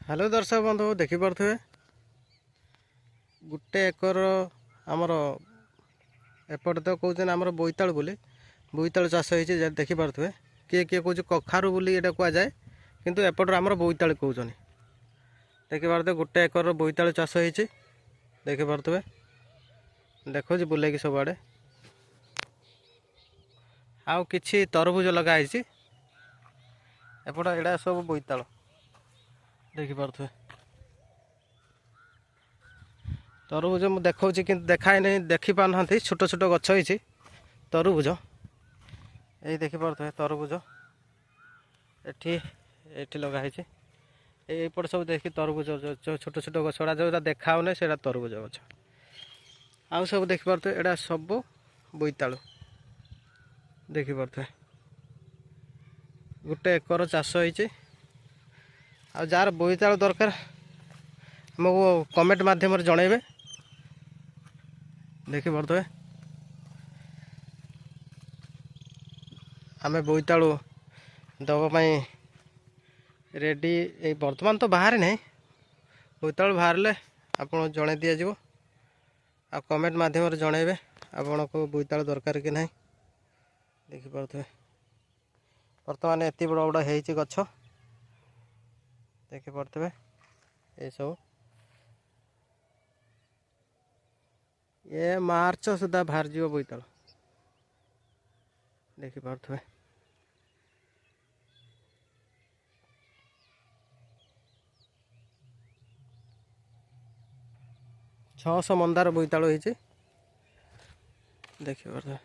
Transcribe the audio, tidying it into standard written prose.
hello दर्शक बंधु देखिपे गोटे एकर आमर एपटे तो कौन आम बोईतालु बोली बोईतालु चाष हो देखिपे किए किए कौन कखारू बोली ये कहुए किंतु एपटर आमर बोईतालु कहते देखिपे गोटे एकर बोईतालु चाष हो देखिपे देखो बुले सब आड़े आउ कि तरबुज लगाई एपट एड़ा सब बोईतालु देखिपे तरबुज मुझे देखा कि देखाए नहीं देखिपार ना छोट छोट गछ हो तरबुज ये देखिपे तरबुज एठी लगाई एपट सब देखी तरबुज छोट छोट गछड़ा जो देखा से तरबुज गछ आउ सब देखिपे एड़ा सब बोईतालु देखिपे गोटे एकर चाष हो जार बोईतालु दरकार आमको कमेंट माध्यम जनइबे देखिपे आमे बोईतालु दवाई रेडी बर्तमान तो बाहर नहीं बोईतालु बाहर ले आपन जन दिज्व आ कमेंट माध्यम जनइबे आपन को बोईतालु दरकार कि नहीं देखिपे बर्तमान एत बड़ बड़ हो गछ देखिपे ये सब ये मार्च सुधा बाहर जीव बोईतालु देखिपे 600 मंदार बोईतालु देखिए